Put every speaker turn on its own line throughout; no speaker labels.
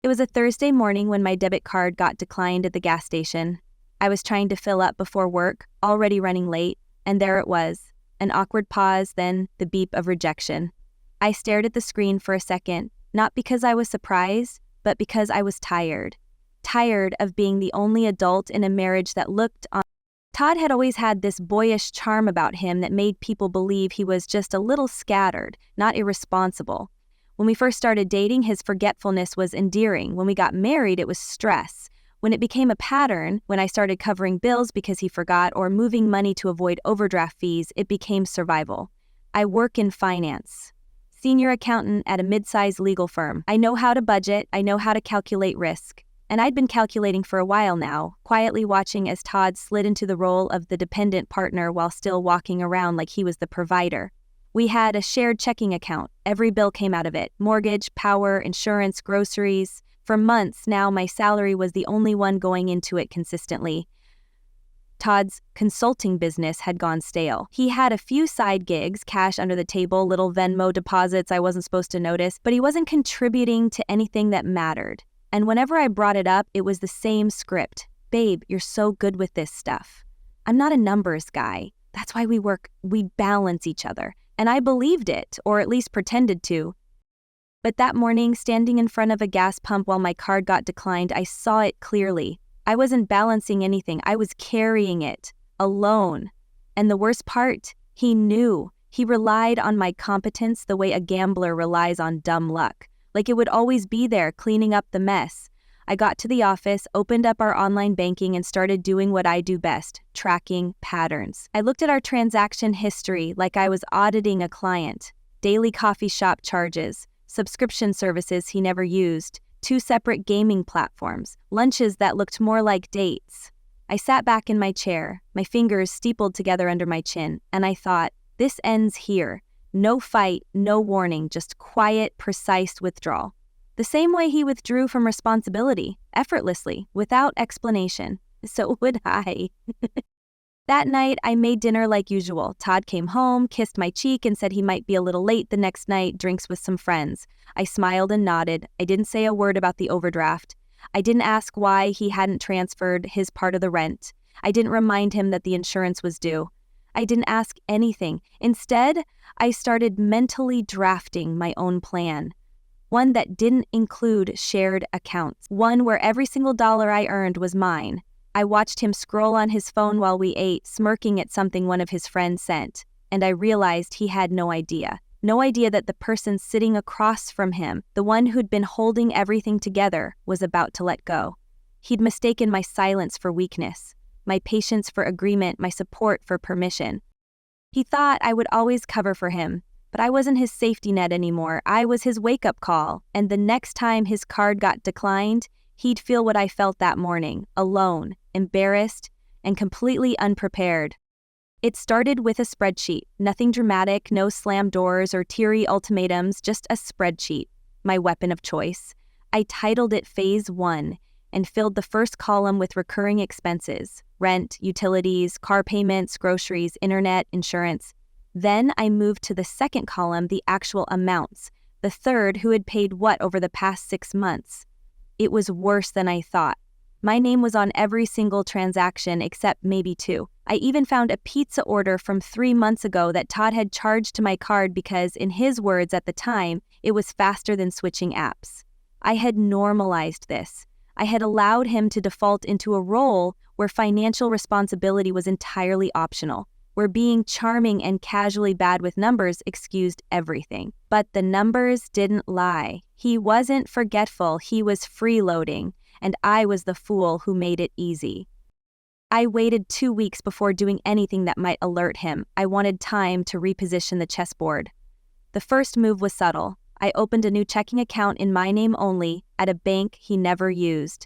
It was a Thursday morning when my debit card got declined at the gas station. I was trying to fill up before work, already running late, and there it was. An awkward pause, then the beep of rejection. I stared at the screen for a second, not because I was surprised, but because I was tired. Tired of being the only adult in a marriage that looked on. Todd had always had this boyish charm about him that made people believe he was just a little scattered, not irresponsible. When we first started dating, his forgetfulness was endearing. When we got married, it was stress. When it became a pattern, when I started covering bills because he forgot or moving money to avoid overdraft fees, it became survival. I work in finance. Senior accountant at a mid-sized legal firm. I know how to budget, I know how to calculate risk. And I'd been calculating for a while now, quietly watching as Todd slid into the role of the dependent partner while still walking around like he was the provider. We had a shared checking account. Every bill came out of it. Mortgage, power, insurance, groceries. For months now, my salary was the only one going into it consistently. Todd's consulting business had gone stale. He had a few side gigs, cash under the table, little Venmo deposits I wasn't supposed to notice, but he wasn't contributing to anything that mattered. And whenever I brought it up, it was the same script. Babe, you're so good with this stuff. I'm not a numbers guy. That's why we balance each other. And I believed it, or at least pretended to. But that morning, standing in front of a gas pump while my card got declined, I saw it clearly. I wasn't balancing anything. I was carrying it, alone. And the worst part, he knew. He relied on my competence the way a gambler relies on dumb luck. Like it would always be there, cleaning up the mess. I got to the office, opened up our online banking, and started doing what I do best, tracking patterns. I looked at our transaction history like I was auditing a client. Daily coffee shop charges, subscription services he never used, 2 separate gaming platforms, lunches that looked more like dates. I sat back in my chair, my fingers steepled together under my chin, and I thought, this ends here. No fight, no warning, just quiet, precise withdrawal. The same way he withdrew from responsibility, effortlessly, without explanation. So would I. That night, I made dinner like usual. Todd came home, kissed my cheek, and said he might be a little late the next night, drinks with some friends. I smiled and nodded. I didn't say a word about the overdraft. I didn't ask why he hadn't transferred his part of the rent. I didn't remind him that the insurance was due. I didn't ask anything. Instead, I started mentally drafting my own plan. One that didn't include shared accounts. One where every single dollar I earned was mine. I watched him scroll on his phone while we ate, smirking at something one of his friends sent. And I realized he had no idea. No idea that the person sitting across from him, the one who'd been holding everything together, was about to let go. He'd mistaken my silence for weakness, my patience for agreement, my support for permission. He thought I would always cover for him, but I wasn't his safety net anymore. I was his wake-up call, and the next time his card got declined, he'd feel what I felt that morning, alone, embarrassed, and completely unprepared. It started with a spreadsheet, nothing dramatic, no slam doors or teary ultimatums, just a spreadsheet, my weapon of choice. I titled it Phase 1 and filled the first column with recurring expenses, rent, utilities, car payments, groceries, internet, insurance. Then I moved to the second column, the actual amounts, the third who had paid what over the past 6 months. It was worse than I thought. My name was on every single transaction except maybe 2. I even found a pizza order from 3 months ago that Todd had charged to my card because, in his words at the time, it was faster than switching apps. I had normalized this. I had allowed him to default into a role where financial responsibility was entirely optional, where being charming and casually bad with numbers excused everything. But the numbers didn't lie. He wasn't forgetful, he was freeloading, and I was the fool who made it easy. I waited 2 weeks before doing anything that might alert him. I wanted time to reposition the chessboard. The first move was subtle. I opened a new checking account in my name only at a bank he never used.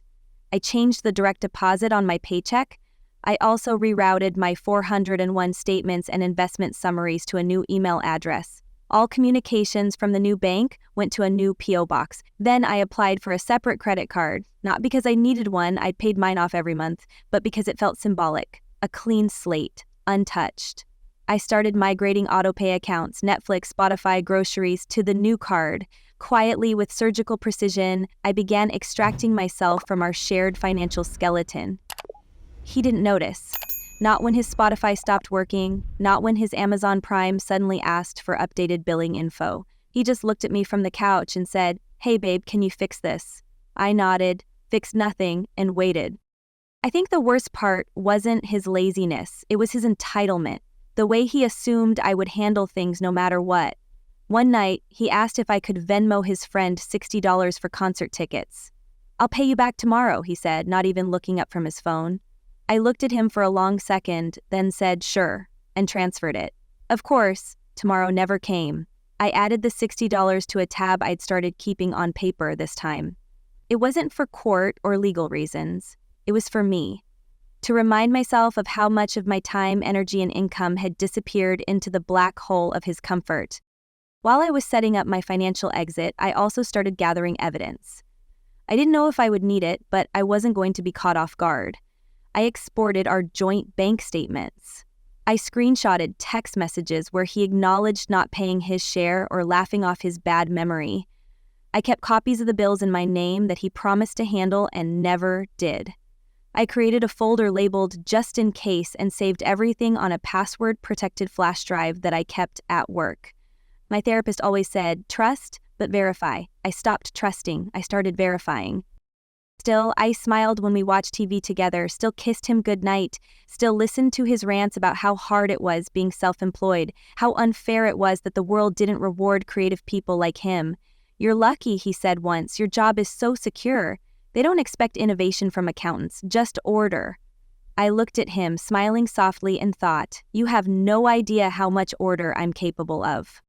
I changed the direct deposit on my paycheck. I also rerouted my 401 statements and investment summaries to a new email address. All communications from the new bank went to a new P.O. box. Then I applied for a separate credit card, not because I needed one, I'd paid mine off every month, but because it felt symbolic. A clean slate, untouched. I started migrating autopay accounts, Netflix, Spotify, groceries, to the new card, Quietly, with surgical precision, I began extracting myself from our shared financial skeleton. He didn't notice. Not when his Spotify stopped working, not when his Amazon Prime suddenly asked for updated billing info. He just looked at me from the couch and said, "Hey babe, can you fix this?" I nodded, fixed nothing, and waited. I think the worst part wasn't his laziness, it was his entitlement, the way he assumed I would handle things no matter what. One night, he asked if I could Venmo his friend $60 for concert tickets. "I'll pay you back tomorrow," he said, not even looking up from his phone. I looked at him for a long second, then said sure, and transferred it. Of course, tomorrow never came. I added the $60 to a tab I'd started keeping on paper this time. It wasn't for court or legal reasons. It was for me. To remind myself of how much of my time, energy, and income had disappeared into the black hole of his comfort. While I was setting up my financial exit, I also started gathering evidence. I didn't know if I would need it, but I wasn't going to be caught off guard. I exported our joint bank statements. I screenshotted text messages where he acknowledged not paying his share or laughing off his bad memory. I kept copies of the bills in my name that he promised to handle and never did. I created a folder labeled "just in case" and saved everything on a password-protected flash drive that I kept at work. My therapist always said, "Trust, but verify." I stopped trusting. I started verifying. Still, I smiled when we watched TV together, still kissed him goodnight, still listened to his rants about how hard it was being self-employed, how unfair it was that the world didn't reward creative people like him. "You're lucky," he said once. "Your job is so secure. They don't expect innovation from accountants, just order." I looked at him, smiling softly, and thought, "You have no idea how much order I'm capable of."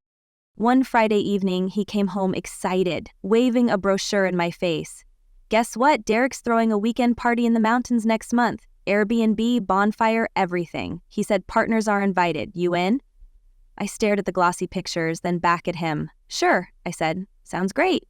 One Friday evening, he came home excited, waving a brochure in my face. "Guess what? Derek's throwing a weekend party in the mountains next month. Airbnb, bonfire, everything. He said partners are invited. You in?" I stared at the glossy pictures, then back at him. "Sure," I said. "Sounds great."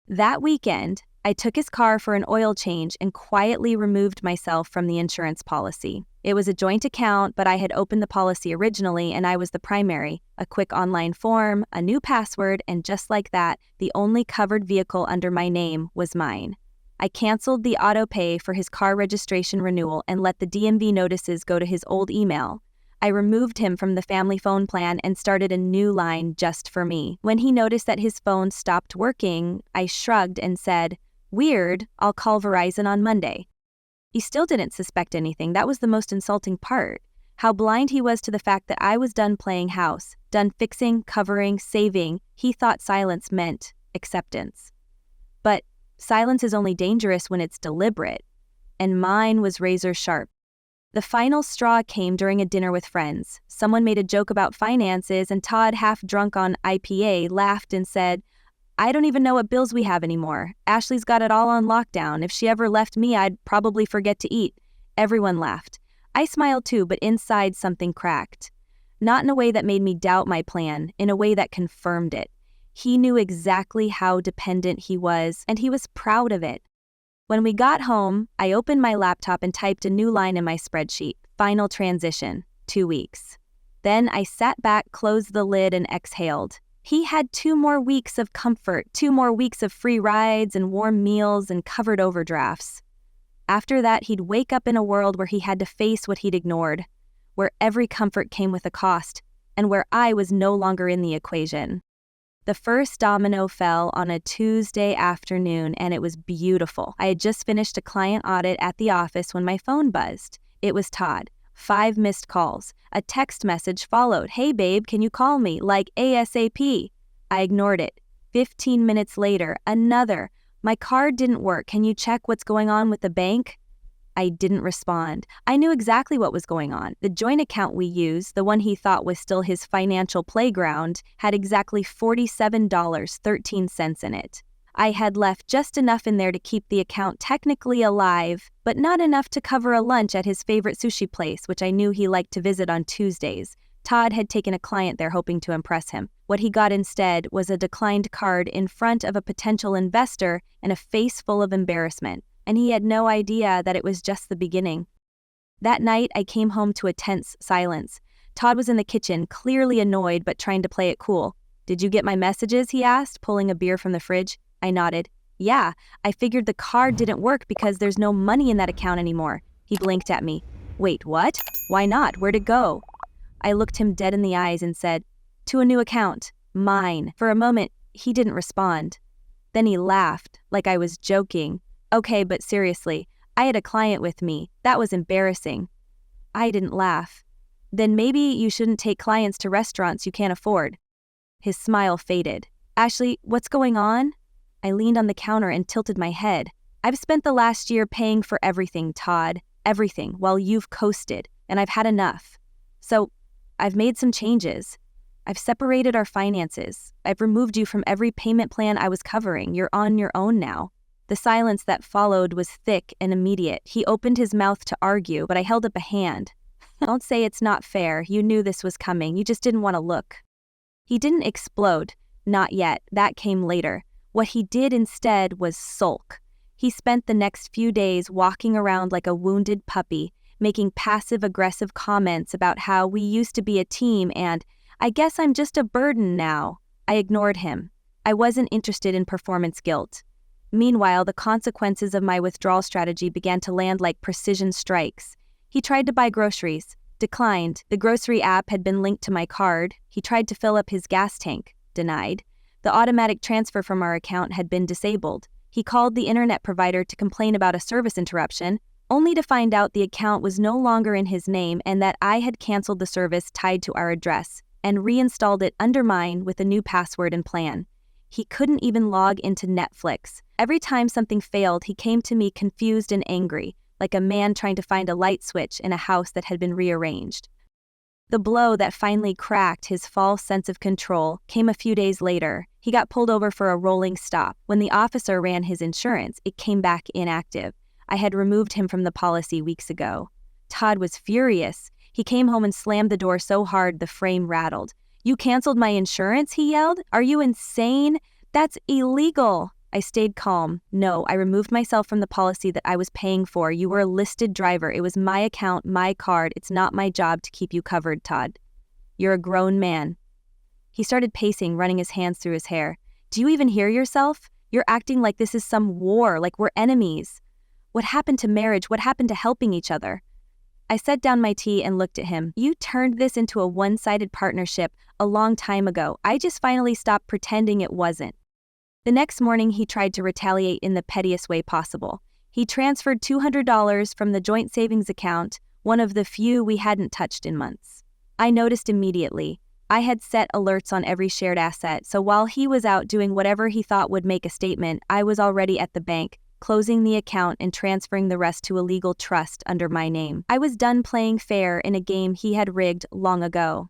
That weekend, I took his car for an oil change and quietly removed myself from the insurance policy. It was a joint account, but I had opened the policy originally and I was the primary. A quick online form, a new password, and just like that, the only covered vehicle under my name was mine. I canceled the auto pay for his car registration renewal and let the DMV notices go to his old email. I removed him from the family phone plan and started a new line just for me. When he noticed that his phone stopped working, I shrugged and said, "Weird, I'll call Verizon on Monday." He still didn't suspect anything. That was the most insulting part. How blind he was to the fact that I was done playing house, done fixing, covering, saving. He thought silence meant acceptance. But silence is only dangerous when it's deliberate, and mine was razor sharp. The final straw came during a dinner with friends. Someone made a joke about finances, and Todd, half drunk on IPA, laughed and said, "I don't even know what bills we have anymore. Ashley's got it all on lockdown. If she ever left me, I'd probably forget to eat." Everyone laughed. I smiled too, but inside something cracked. Not in a way that made me doubt my plan, in a way that confirmed it. He knew exactly how dependent he was, and he was proud of it. When we got home, I opened my laptop and typed a new line in my spreadsheet. Final transition, 2 weeks. Then I sat back, closed the lid, and exhaled. He had 2 more weeks of comfort, 2 more weeks of free rides and warm meals and covered overdrafts. After that, he'd wake up in a world where he had to face what he'd ignored, where every comfort came with a cost, and where I was no longer in the equation. The first domino fell on a Tuesday afternoon, and it was beautiful. I had just finished a client audit at the office when my phone buzzed. It was Todd. 5 missed calls. A text message followed. "Hey babe, can you call me? Like ASAP." I ignored it. 15 minutes later, another. "My card didn't work. Can you check what's going on with the bank?" I didn't respond. I knew exactly what was going on. The joint account we used, the one he thought was still his financial playground, had exactly $47.13 in it. I had left just enough in there to keep the account technically alive, but not enough to cover a lunch at his favorite sushi place, which I knew he liked to visit on Tuesdays. Todd had taken a client there hoping to impress him. What he got instead was a declined card in front of a potential investor and a face full of embarrassment. And he had no idea that it was just the beginning. That night, I came home to a tense silence. Todd was in the kitchen, clearly annoyed but trying to play it cool. Did you get my messages? He asked, pulling a beer from the fridge. I nodded. Yeah, I figured the card didn't work because there's no money in that account anymore. He blinked at me. Wait, what? Why not? Where'd it go? I looked him dead in the eyes and said, to a new account. Mine. For a moment, he didn't respond. Then he laughed, like I was joking. Okay, but seriously, I had a client with me. That was embarrassing. I didn't laugh. Then maybe you shouldn't take clients to restaurants you can't afford. His smile faded. Ashley, what's going on? I leaned on the counter and tilted my head. I've spent the last year paying for everything, Todd. Everything, while you've coasted, and I've had enough. So, I've made some changes. I've separated our finances. I've removed you from every payment plan I was covering. You're on your own now. The silence that followed was thick and immediate. He opened his mouth to argue, but I held up a hand. Don't say it's not fair. You knew this was coming. You just didn't want to look. He didn't explode. Not yet. That came later. What he did instead was sulk. He spent the next few days walking around like a wounded puppy, making passive-aggressive comments about how we used to be a team and, I guess I'm just a burden now. I ignored him. I wasn't interested in performance guilt. Meanwhile, the consequences of my withdrawal strategy began to land like precision strikes. He tried to buy groceries. Declined. The grocery app had been linked to my card. He tried to fill up his gas tank. Denied. The automatic transfer from our account had been disabled. He called the internet provider to complain about a service interruption, only to find out the account was no longer in his name and that I had canceled the service tied to our address and reinstalled it under mine with a new password and plan. He couldn't even log into Netflix. Every time something failed, he came to me confused and angry, like a man trying to find a light switch in a house that had been rearranged. The blow that finally cracked his false sense of control came a few days later. He got pulled over for a rolling stop. When the officer ran his insurance, it came back inactive. I had removed him from the policy weeks ago. Todd was furious. He came home and slammed the door so hard the frame rattled. You canceled my insurance, he yelled. Are you insane? That's illegal. I stayed calm. No, I removed myself from the policy that I was paying for. You were a listed driver. It was my account, my card. It's not my job to keep you covered, Todd. You're a grown man. He started pacing, running his hands through his hair. Do you even hear yourself? You're acting like this is some war, like we're enemies. What happened to marriage? What happened to helping each other? I set down my tea and looked at him. You turned this into a one-sided partnership a long time ago. I just finally stopped pretending it wasn't. The next morning, he tried to retaliate in the pettiest way possible. He transferred $200 from the joint savings account, one of the few we hadn't touched in months. I noticed immediately. I had set alerts on every shared asset, so while he was out doing whatever he thought would make a statement, I was already at the bank, closing the account and transferring the rest to a legal trust under my name. I was done playing fair in a game he had rigged long ago.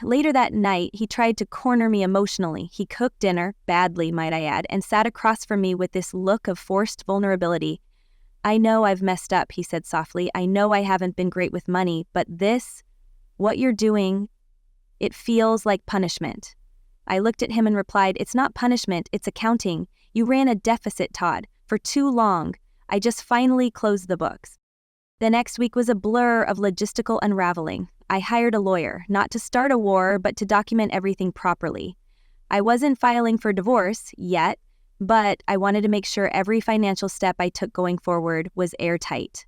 Later that night, he tried to corner me emotionally. He cooked dinner, badly might I add, and sat across from me with this look of forced vulnerability. I know I've messed up, he said softly. I know I haven't been great with money, but what you're doing, it feels like punishment. I looked at him and replied, it's not punishment, it's accounting. You ran a deficit, Todd, for too long. I just finally closed the books. The next week was a blur of logistical unraveling. I hired a lawyer, not to start a war, but to document everything properly. I wasn't filing for divorce yet, but I wanted to make sure every financial step I took going forward was airtight.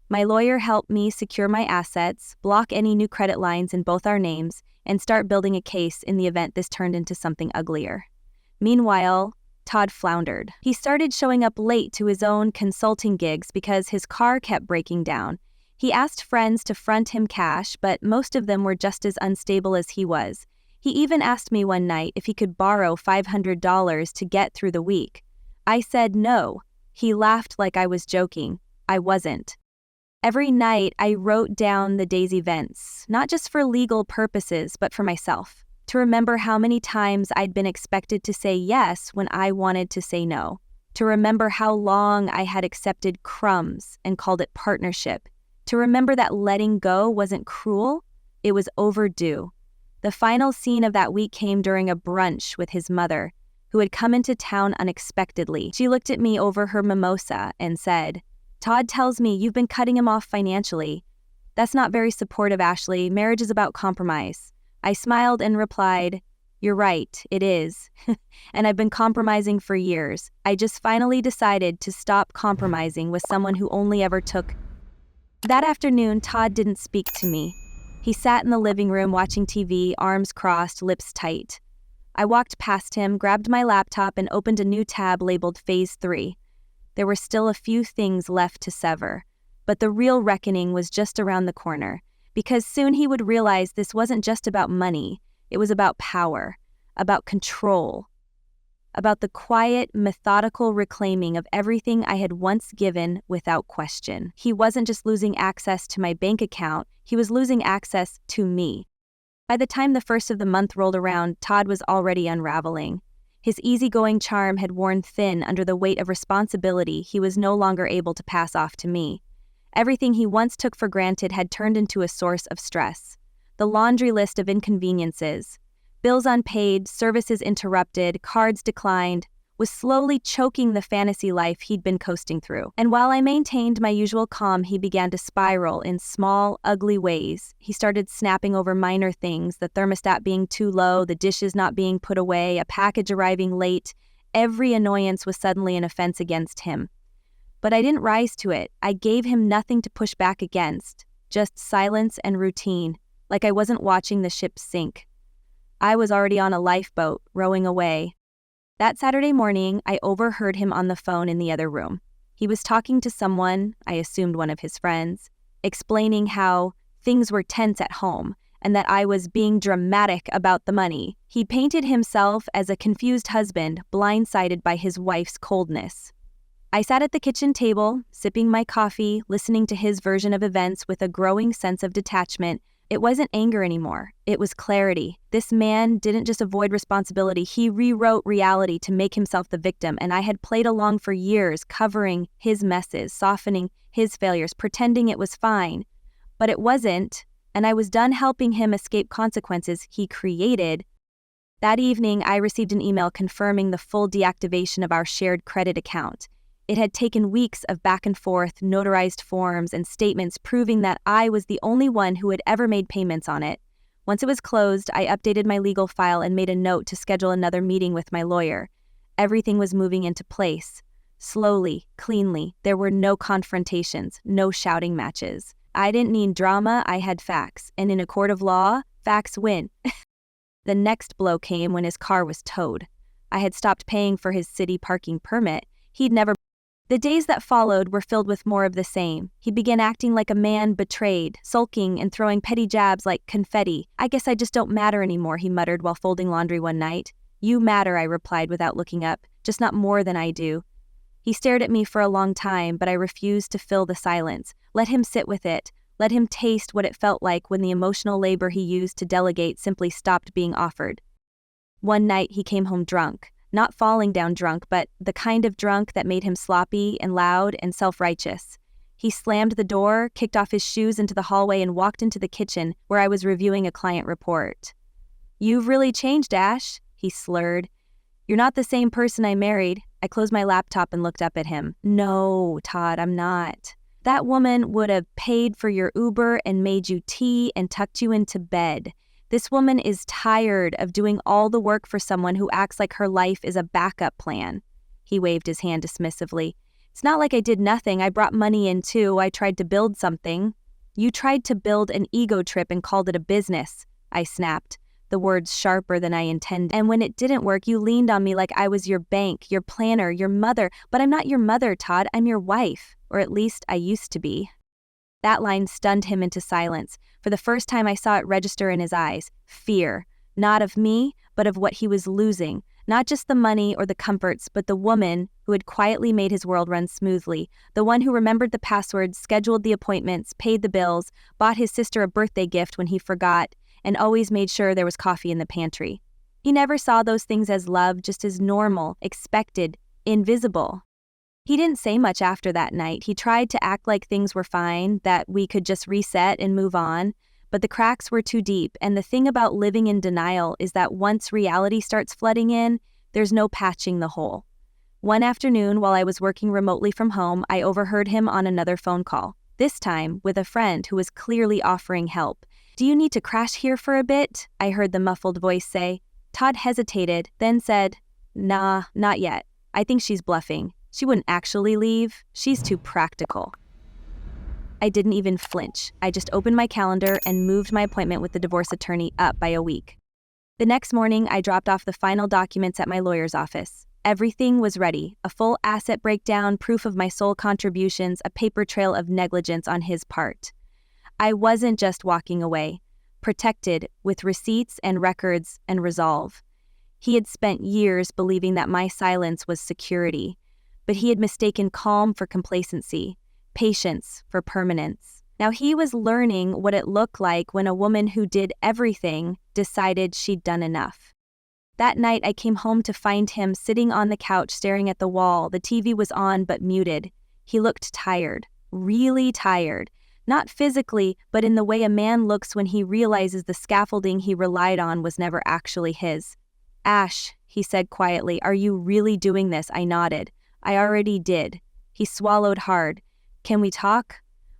My lawyer helped me secure my assets, block any new credit lines in both our names, and start building a case in the event this turned into something uglier. Meanwhile, Todd floundered. He started showing up late to his own consulting gigs because his car kept breaking down. He asked friends to front him cash, but most of them were just as unstable as he was. He even asked me one night if he could borrow $500 to get through the week. I said no. He laughed like I was joking. I wasn't. Every night, I wrote down the day's events, not just for legal purposes, but for myself, to remember how many times I'd been expected to say yes when I wanted to say no, to remember how long I had accepted crumbs and called it partnership, to remember that letting go wasn't cruel, it was overdue. The final scene of that week came during a brunch with his mother, who had come into town unexpectedly. She looked at me over her mimosa and said, Todd tells me you've been cutting him off financially. That's not very supportive, Ashley. Marriage is about compromise. I smiled and replied, You're right, it is. And I've been compromising for years. I just finally decided to stop compromising with someone who only ever took. That afternoon, Todd didn't speak to me. He sat in the living room watching TV, arms crossed, lips tight. I walked past him, grabbed my laptop, and opened a new tab labeled Phase 3. There were still a few things left to sever, but the real reckoning was just around the corner, because soon he would realize this wasn't just about money, it was about power, about control, about the quiet, methodical reclaiming of everything I had once given without question. He wasn't just losing access to my bank account, he was losing access to me. By the time the first of the month rolled around, Todd was already unraveling. His easygoing charm had worn thin under the weight of responsibility he was no longer able to pass off to me. Everything he once took for granted had turned into a source of stress. The laundry list of inconveniences, bills unpaid, services interrupted, cards declined, was slowly choking the fantasy life he'd been coasting through. And while I maintained my usual calm, he began to spiral in small, ugly ways. He started snapping over minor things, the thermostat being too low, the dishes not being put away, a package arriving late. Every annoyance was suddenly an offense against him. But I didn't rise to it. I gave him nothing to push back against, just silence and routine, like I wasn't watching the ship sink. I was already on a lifeboat, rowing away. That Saturday morning, I overheard him on the phone in the other room. He was talking to someone, I assumed one of his friends, explaining how things were tense at home and that I was being dramatic about the money. He painted himself as a confused husband, blindsided by his wife's coldness. I sat at the kitchen table, sipping my coffee, listening to his version of events with a growing sense of detachment. It wasn't anger anymore. It was clarity. This man didn't just avoid responsibility, he rewrote reality to make himself the victim, and I had played along for years, covering his messes, softening his failures, pretending it was fine. But it wasn't, and I was done helping him escape consequences he created. That evening, I received an email confirming the full deactivation of our shared credit account. It had taken weeks of back and forth, notarized forms, and statements proving that I was the only one who had ever made payments on it. Once it was closed, I updated my legal file and made a note to schedule another meeting with my lawyer. Everything was moving into place. Slowly, cleanly, there were no confrontations, no shouting matches. I didn't need drama, I had facts, and in a court of law, facts win. The next blow came when his car was towed. I had stopped paying for his city parking permit. He'd never. The days that followed were filled with more of the same. He began acting like a man betrayed, sulking and throwing petty jabs like confetti. I guess I just don't matter anymore, he muttered while folding laundry one night. You matter, I replied without looking up, just not more than I do. He stared at me for a long time, but I refused to fill the silence. Let him sit with it. Let him taste what it felt like when the emotional labor he used to delegate simply stopped being offered. One night he came home drunk. Not falling down drunk, but the kind of drunk that made him sloppy and loud and self-righteous. He slammed the door, kicked off his shoes into the hallway, and walked into the kitchen where I was reviewing a client report. You've really changed, Ash, he slurred. You're not the same person I married. I closed my laptop and looked up at him. No, Todd, I'm not. That woman would have paid for your Uber and made you tea and tucked you into bed. This woman is tired of doing all the work for someone who acts like her life is a backup plan. He waved his hand dismissively. It's not like I did nothing. I brought money in too. I tried to build something. You tried to build an ego trip and called it a business, I snapped, the words sharper than I intended. And when it didn't work, you leaned on me like I was your bank, your planner, your mother. But I'm not your mother, Todd. I'm your wife. Or at least I used to be. That line stunned him into silence. For the first time I saw it register in his eyes. Fear. Not of me, but of what he was losing. Not just the money or the comforts, but the woman who had quietly made his world run smoothly. The one who remembered the passwords, scheduled the appointments, paid the bills, bought his sister a birthday gift when he forgot, and always made sure there was coffee in the pantry. He never saw those things as love, just as normal, expected, invisible. He didn't say much after that night. He tried to act like things were fine, that we could just reset and move on, but the cracks were too deep, and the thing about living in denial is that once reality starts flooding in, there's no patching the hole. One afternoon, while I was working remotely from home, I overheard him on another phone call, this time with a friend who was clearly offering help. Do you need to crash here for a bit? I heard the muffled voice say. Todd hesitated, then said, "Nah, not yet. I think she's bluffing. She wouldn't actually leave. She's too practical." I didn't even flinch. I just opened my calendar and moved my appointment with the divorce attorney up by a week. The next morning, I dropped off the final documents at my lawyer's office. Everything was ready: a full asset breakdown, proof of my sole contributions, a paper trail of negligence on his part. I wasn't just walking away, protected with receipts and records and resolve. He had spent years believing that my silence was security, but he had mistaken calm for complacency, patience for permanence. Now he was learning what it looked like when a woman who did everything decided she'd done enough. That night I came home to find him sitting on the couch staring at the wall. The TV was on but muted. He looked tired, really tired. Not physically, but in the way a man looks when he realizes the scaffolding he relied on was never actually his. "Ash," he said quietly, "are you really doing this?" I nodded. "I already did." He swallowed hard. "Can we talk?"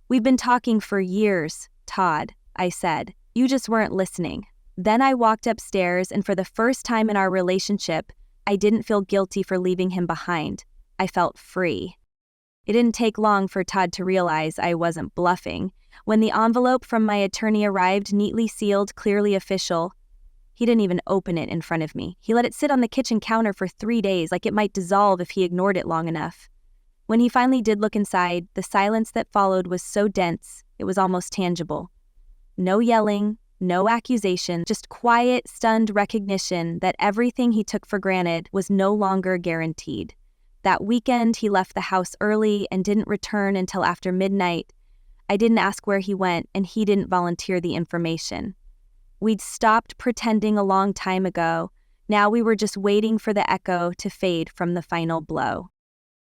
"We've been talking for years, Todd," I said. "You just weren't listening." Then I walked upstairs, and for the first time in our relationship, I didn't feel guilty for leaving him behind. I felt free. It didn't take long for Todd to realize I wasn't bluffing. When the envelope from my attorney arrived, neatly sealed, clearly official, he didn't even open it in front of me. He let it sit on the kitchen counter for 3 days, like it might dissolve if he ignored it long enough. When he finally did look inside, the silence that followed was so dense, it was almost tangible. No yelling, no accusation, just quiet, stunned recognition that everything he took for granted was no longer guaranteed. That weekend, he left the house early and didn't return until after midnight. I didn't ask where he went, and he didn't volunteer the information. We'd stopped pretending a long time ago. Now we were just waiting for the echo to fade from the final blow.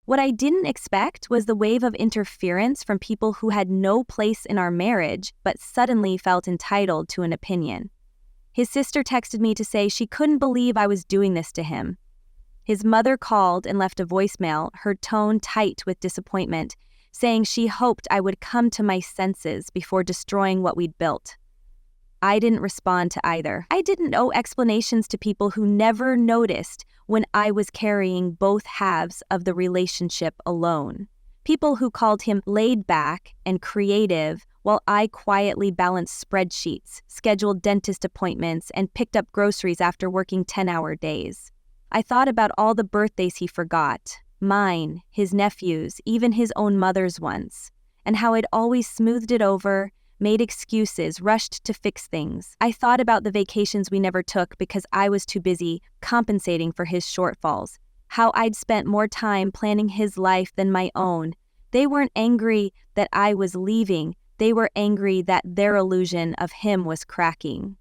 What I didn't expect was the wave of interference from people who had no place in our marriage but suddenly felt entitled to an opinion. His sister texted me to say she couldn't believe I was doing this to him. His mother called and left a voicemail, her tone tight with disappointment, saying she hoped I would come to my senses before destroying what we'd built. I didn't respond to either. I didn't owe explanations to people who never noticed when I was carrying both halves of the relationship alone. People who called him laid back and creative while I quietly balanced spreadsheets, scheduled dentist appointments, and picked up groceries after working 10-hour days. I thought about all the birthdays he forgot, mine, his nephew's, even his own mother's ones, and how I'd always smoothed it over, made excuses, rushed to fix things. I thought about the vacations we never took because I was too busy compensating for his shortfalls, how I'd spent more time planning his life than my own. They weren't angry that I was leaving. They were angry that their illusion of him was cracking.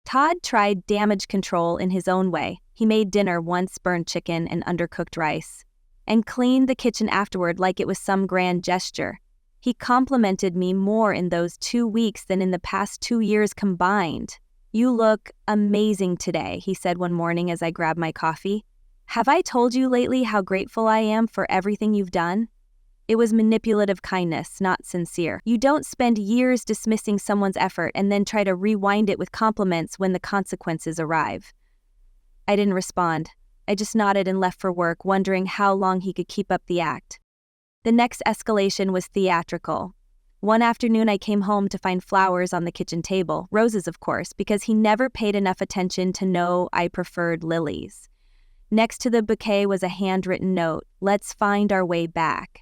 Todd tried damage control in his own way. He made dinner once, burned chicken and undercooked rice, and cleaned the kitchen afterward like it was some grand gesture. He complimented me more in those 2 weeks than in the past 2 years combined. "You look amazing today," he said one morning as I grabbed my coffee. "Have I told you lately how grateful I am for everything you've done?" It was manipulative kindness, not sincere. You don't spend years dismissing someone's effort and then try to rewind it with compliments when the consequences arrive. I didn't respond. I just nodded and left for work, wondering how long he could keep up the act. The next escalation was theatrical. One afternoon I came home to find flowers on the kitchen table, roses of course, because he never paid enough attention to know I preferred lilies. Next to the bouquet was a handwritten note, "Let's find our way back."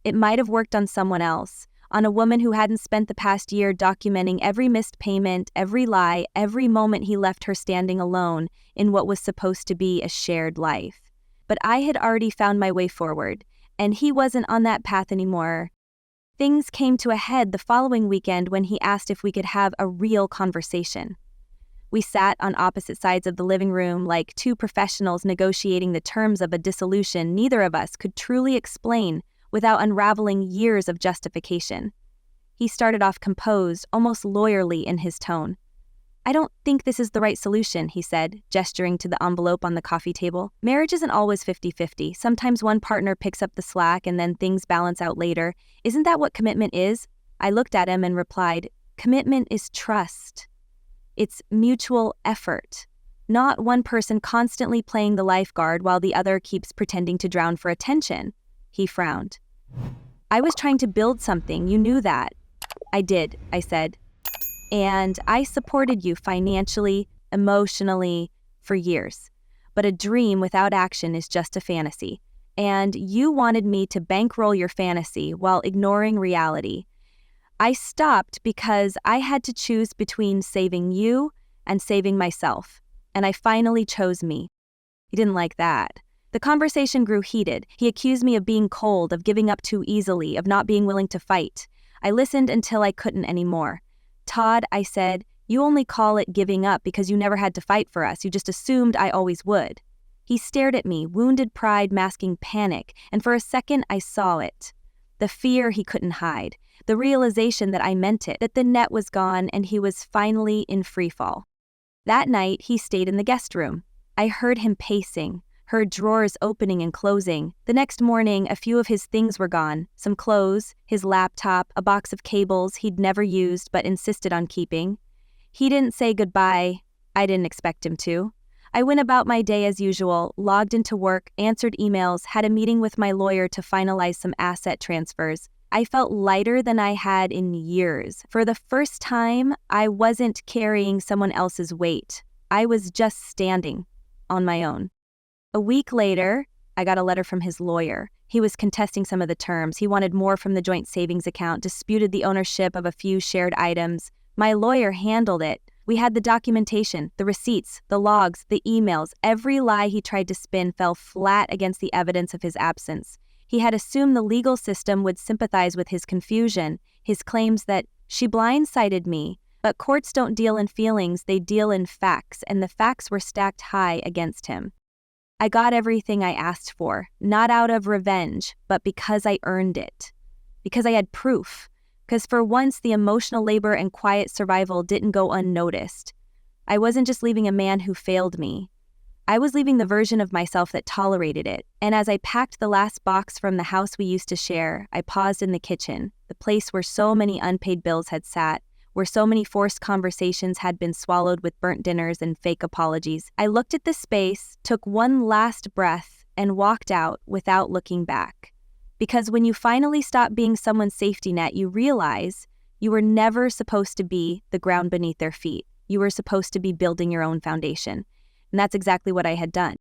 It might have worked on someone else, on a woman who hadn't spent the past year documenting every missed payment, every lie, every moment he left her standing alone in what was supposed to be a shared life. But I had already found my way forward, and he wasn't on that path anymore. Things came to a head the following weekend when he asked if we could have a real conversation. We sat on opposite sides of the living room like two professionals negotiating the terms of a dissolution neither of us could truly explain without unraveling years of justification. He started off composed, almost lawyerly in his tone. "I don't think this is the right solution," he said, gesturing to the envelope on the coffee table. "Marriage isn't always 50-50. Sometimes one partner picks up the slack and then things balance out later. Isn't that what commitment is?" I looked at him and replied, "Commitment is trust. It's mutual effort." not one person constantly playing the lifeguard while the other keeps pretending to drown for attention. He frowned. I was trying to build something, you knew that. I did, I said. And I supported you financially, emotionally, for years. But a dream without action is just a fantasy. And you wanted me to bankroll your fantasy while ignoring reality. I stopped because I had to choose between saving you and saving myself. And I finally chose me. He didn't like that. The conversation grew heated. He accused me of being cold, of giving up too easily, of not being willing to fight. I listened until I couldn't anymore. Todd, I said, you only call it giving up because you never had to fight for us. You just assumed I always would. He stared at me, wounded pride masking panic, and for a second I saw it. The fear he couldn't hide, the realization that I meant it, that the net was gone and he was finally in freefall. That night, he stayed in the guest room. I heard him pacing, heard drawers opening and closing. The next morning, a few of his things were gone. Some clothes, his laptop, a box of cables he'd never used but insisted on keeping. He didn't say goodbye. I didn't expect him to. I went about my day as usual, logged into work, answered emails, had a meeting with my lawyer to finalize some asset transfers. I felt lighter than I had in years. For the first time, I wasn't carrying someone else's weight. I was just standing on my own. A week later, I got a letter from his lawyer. He was contesting some of the terms. He wanted more from the joint savings account, disputed the ownership of a few shared items. My lawyer handled it. We had the documentation, the receipts, the logs, the emails. Every lie he tried to spin fell flat against the evidence of his absence. He had assumed the legal system would sympathize with his confusion, his claims that she blindsided me. But courts don't deal in feelings, they deal in facts, and the facts were stacked high against him. I got everything I asked for, not out of revenge, but because I earned it. Because I had proof. Because for once, the emotional labor and quiet survival didn't go unnoticed. I wasn't just leaving a man who failed me. I was leaving the version of myself that tolerated it. And as I packed the last box from the house we used to share, I paused in the kitchen, the place where so many unpaid bills had sat, where so many forced conversations had been swallowed with burnt dinners and fake apologies. I looked at the space, took one last breath, and walked out without looking back. Because when you finally stop being someone's safety net, you realize you were never supposed to be the ground beneath their feet. You were supposed to be building your own foundation. And that's exactly what I had done.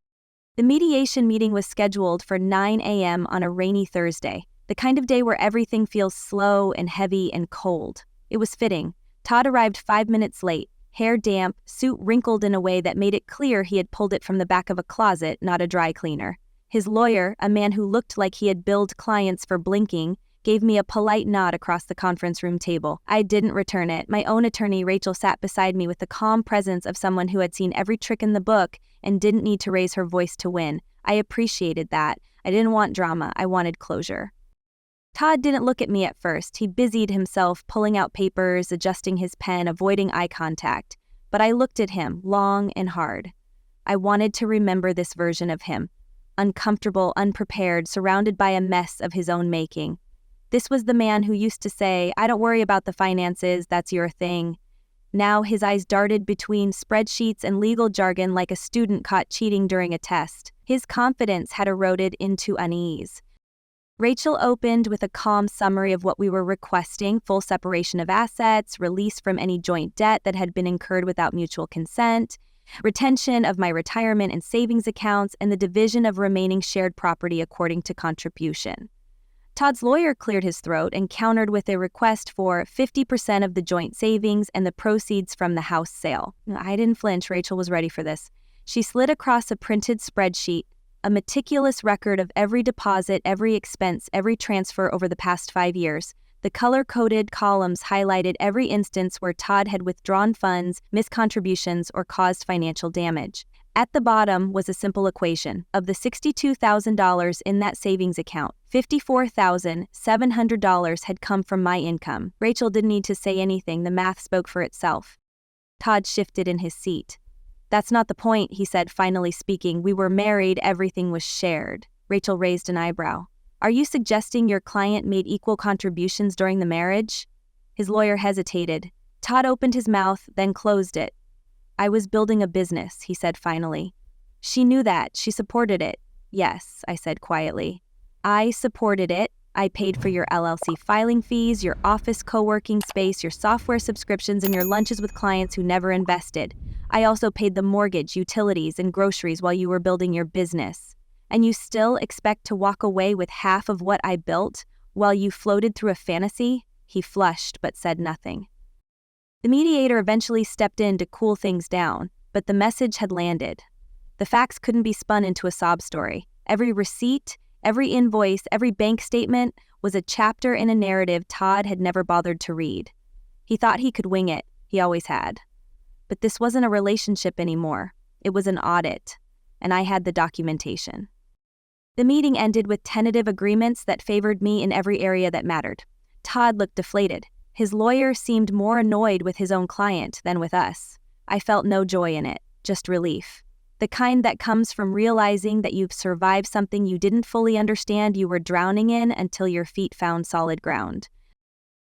The mediation meeting was scheduled for 9 a.m. on a rainy Thursday, the kind of day where everything feels slow and heavy and cold. It was fitting. Todd arrived 5 minutes late, hair damp, suit wrinkled in a way that made it clear he had pulled it from the back of a closet, not a dry cleaner. His lawyer, a man who looked like he had billed clients for blinking, gave me a polite nod across the conference room table. I didn't return it. My own attorney, Rachel, sat beside me with the calm presence of someone who had seen every trick in the book and didn't need to raise her voice to win. I appreciated that. I didn't want drama. I wanted closure. Todd didn't look at me at first. He busied himself, pulling out papers, adjusting his pen, avoiding eye contact. But I looked at him, long and hard. I wanted to remember this version of him. Uncomfortable, unprepared, surrounded by a mess of his own making. This was the man who used to say, "I don't worry about the finances, that's your thing." Now his eyes darted between spreadsheets and legal jargon like a student caught cheating during a test. His confidence had eroded into unease. Rachel opened with a calm summary of what we were requesting: full separation of assets, release from any joint debt that had been incurred without mutual consent, retention of my retirement and savings accounts, and the division of remaining shared property according to contribution. Todd's lawyer cleared his throat and countered with a request for 50% of the joint savings and the proceeds from the house sale. I didn't flinch. Rachel was ready for this. She slid across a printed spreadsheet, a meticulous record of every deposit, every expense, every transfer over the past 5 years. The color-coded columns highlighted every instance where Todd had withdrawn funds, missed contributions, or caused financial damage. At the bottom was a simple equation. Of the $62,000 in that savings account, $54,700 had come from my income. Rachel didn't need to say anything. The math spoke for itself. Todd shifted in his seat. "That's not the point," he said, finally speaking. "We were married, everything was shared." Rachel raised an eyebrow. "Are you suggesting your client made equal contributions during the marriage?" His lawyer hesitated. Todd opened his mouth, then closed it. I was building a business, he said finally. She knew that. She supported it. Yes, I said quietly. I supported it. I paid for your LLC filing fees, your office co-working space, your software subscriptions, and your lunches with clients who never invested. I also paid the mortgage, utilities, and groceries while you were building your business. And you still expect to walk away with half of what I built while you floated through a fantasy? He flushed but said nothing. The mediator eventually stepped in to cool things down, but the message had landed. The facts couldn't be spun into a sob story. Every receipt, every invoice, every bank statement was a chapter in a narrative Todd had never bothered to read. He thought he could wing it. He always had. But this wasn't a relationship anymore. It was an audit, and I had the documentation. The meeting ended with tentative agreements that favored me in every area that mattered. Todd looked deflated. His lawyer seemed more annoyed with his own client than with us. I felt no joy in it, just relief. The kind that comes from realizing that you've survived something you didn't fully understand you were drowning in until your feet found solid ground.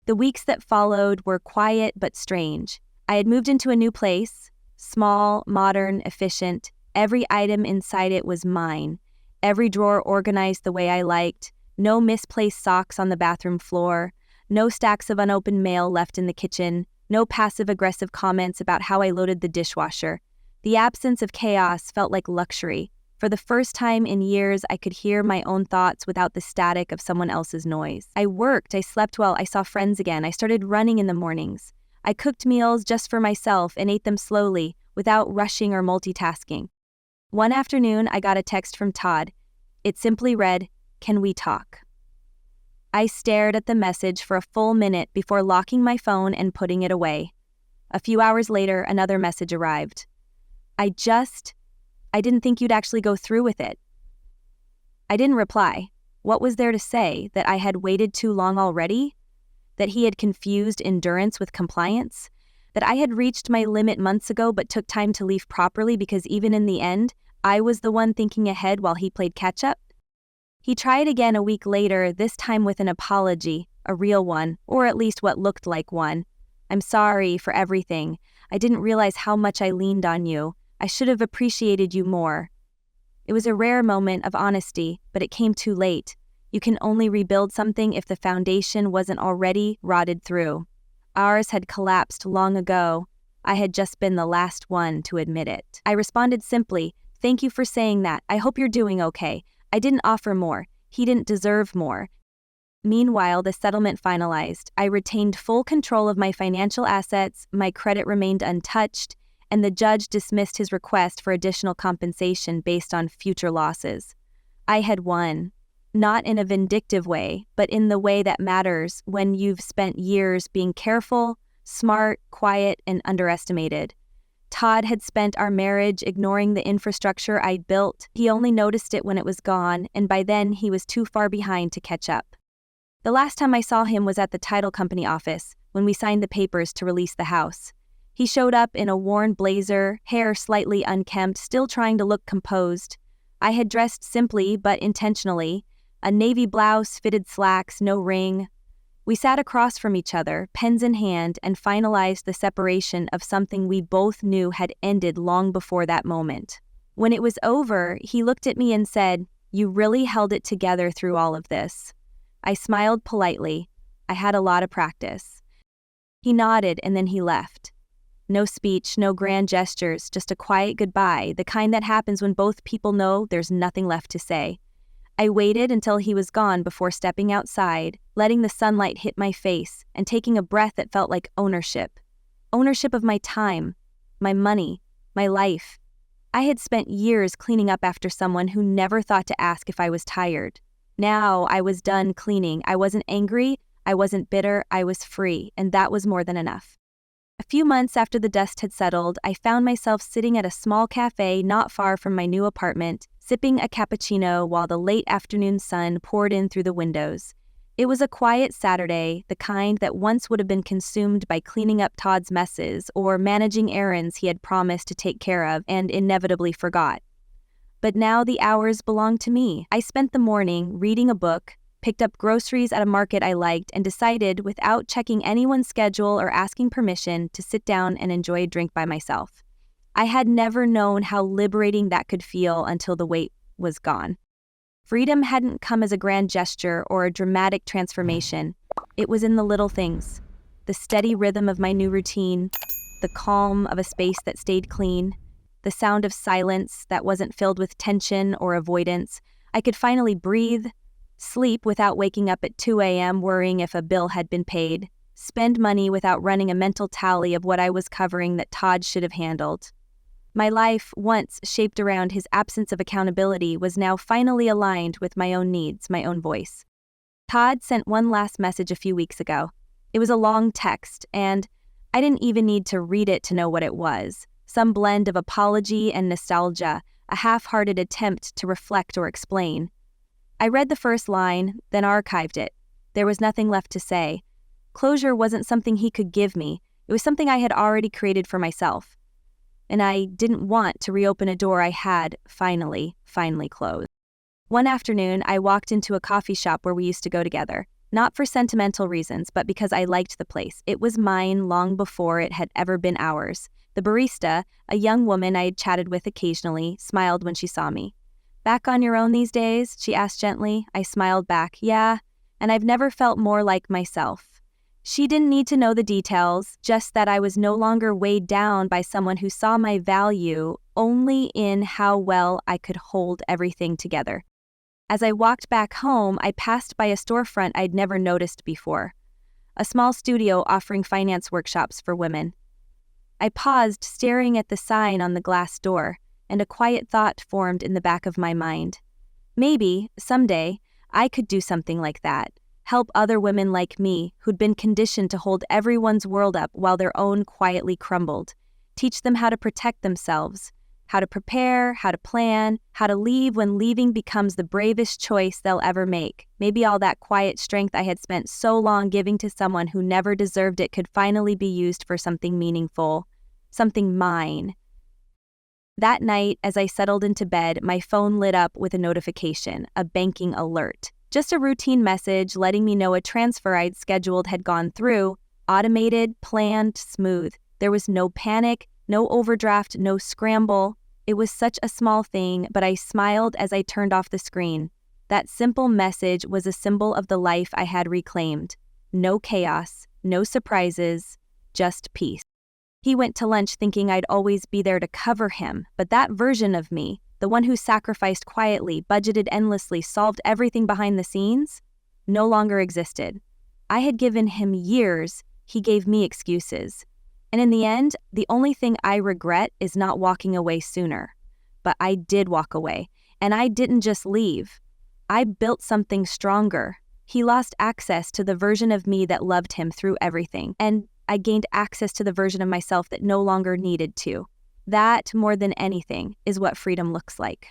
The weeks that followed were quiet but strange. I had moved into a new place, small, modern, efficient. Every item inside it was mine. Every drawer organized the way I liked. No misplaced socks on the bathroom floor. No stacks of unopened mail left in the kitchen. No passive-aggressive comments about how I loaded the dishwasher. The absence of chaos felt like luxury. For the first time in years, I could hear my own thoughts without the static of someone else's noise. I worked, I slept well, I saw friends again, I started running in the mornings. I cooked meals just for myself and ate them slowly, without rushing or multitasking. One afternoon, I got a text from Todd. It simply read, "Can we talk?" I stared at the message for a full minute before locking my phone and putting it away. A few hours later, another message arrived. I didn't think you'd actually go through with it. I didn't reply. What was there to say? That I had waited too long already? That he had confused endurance with compliance? That I had reached my limit months ago but took time to leave properly because even in the end, I was the one thinking ahead while he played catch-up? He tried again a week later, this time with an apology, a real one, or at least what looked like one. I'm sorry for everything. I didn't realize how much I leaned on you. I should have appreciated you more. It was a rare moment of honesty, but it came too late. You can only rebuild something if the foundation wasn't already rotted through. Ours had collapsed long ago. I had just been the last one to admit it. I responded simply, "Thank you for saying that. I hope you're doing okay. I didn't offer more. He didn't deserve more." Meanwhile, the settlement finalized. I retained full control of my financial assets, my credit remained untouched, and the judge dismissed his request for additional compensation based on future losses. I had won. Not in a vindictive way, but in the way that matters when you've spent years being careful, smart, quiet, and underestimated. Todd had spent our marriage ignoring the infrastructure I'd built. He only noticed it when it was gone, and by then he was too far behind to catch up. The last time I saw him was at the title company office, when we signed the papers to release the house. He showed up in a worn blazer, hair slightly unkempt, still trying to look composed. I had dressed simply but intentionally, a navy blouse, fitted slacks, no ring. We sat across from each other, pens in hand, and finalized the separation of something we both knew had ended long before that moment. When it was over, he looked at me and said, "You really held it together through all of this." I smiled politely. I had a lot of practice. He nodded and then he left. No speech, no grand gestures, just a quiet goodbye, the kind that happens when both people know there's nothing left to say. I waited until he was gone before stepping outside, letting the sunlight hit my face, and taking a breath that felt like ownership. Ownership of my time, my money, my life. I had spent years cleaning up after someone who never thought to ask if I was tired. Now I was done cleaning. I wasn't angry, I wasn't bitter, I was free, and that was more than enough. A few months after the dust had settled, I found myself sitting at a small cafe not far from my new apartment, sipping a cappuccino while the late afternoon sun poured in through the windows. It was a quiet Saturday, the kind that once would have been consumed by cleaning up Todd's messes or managing errands he had promised to take care of and inevitably forgot. But now the hours belonged to me. I spent the morning reading a book, picked up groceries at a market I liked, and decided, without checking anyone's schedule or asking permission, to sit down and enjoy a drink by myself. I had never known how liberating that could feel until the weight was gone. Freedom hadn't come as a grand gesture or a dramatic transformation. It was in the little things. The steady rhythm of my new routine, the calm of a space that stayed clean, the sound of silence that wasn't filled with tension or avoidance. I could finally breathe, sleep without waking up at 2 a.m. worrying if a bill had been paid, spend money without running a mental tally of what I was covering that Todd should have handled. My life, once shaped around his absence of accountability, was now finally aligned with my own needs, my own voice. Todd sent one last message a few weeks ago. It was a long text, and I didn't even need to read it to know what it was. Some blend of apology and nostalgia, a half-hearted attempt to reflect or explain. I read the first line, then archived it. There was nothing left to say. Closure wasn't something he could give me. It was something I had already created for myself. And I didn't want to reopen a door I had finally closed. One afternoon, I walked into a coffee shop where we used to go together, not for sentimental reasons, but because I liked the place. It was mine long before it had ever been ours. The barista, a young woman I had chatted with occasionally, smiled when she saw me. "Back on your own these days?" she asked gently. I smiled back. "Yeah, and I've never felt more like myself." She didn't need to know the details, just that I was no longer weighed down by someone who saw my value only in how well I could hold everything together. As I walked back home, I passed by a storefront I'd never noticed before, a small studio offering finance workshops for women. I paused, staring at the sign on the glass door, and a quiet thought formed in the back of my mind. Maybe, someday, I could do something like that. Help other women like me who'd been conditioned to hold everyone's world up while their own quietly crumbled. Teach them how to protect themselves, how to prepare, how to plan, how to leave when leaving becomes the bravest choice they'll ever make. Maybe all that quiet strength I had spent so long giving to someone who never deserved it could finally be used for something meaningful, something mine. That night, as I settled into bed, my phone lit up with a notification, a banking alert. Just a routine message letting me know a transfer I'd scheduled had gone through, automated, planned, smooth. There was no panic, no overdraft, no scramble. It was such a small thing, but I smiled as I turned off the screen. That simple message was a symbol of the life I had reclaimed. No chaos, no surprises, just peace. He went to lunch thinking I'd always be there to cover him, but that version of me, the one who sacrificed quietly, budgeted endlessly, solved everything behind the scenes, no longer existed. I had given him years, he gave me excuses. And in the end, the only thing I regret is not walking away sooner. But I did walk away, and I didn't just leave. I built something stronger. He lost access to the version of me that loved him through everything, and I gained access to the version of myself that no longer needed to. That, more than anything, is what freedom looks like.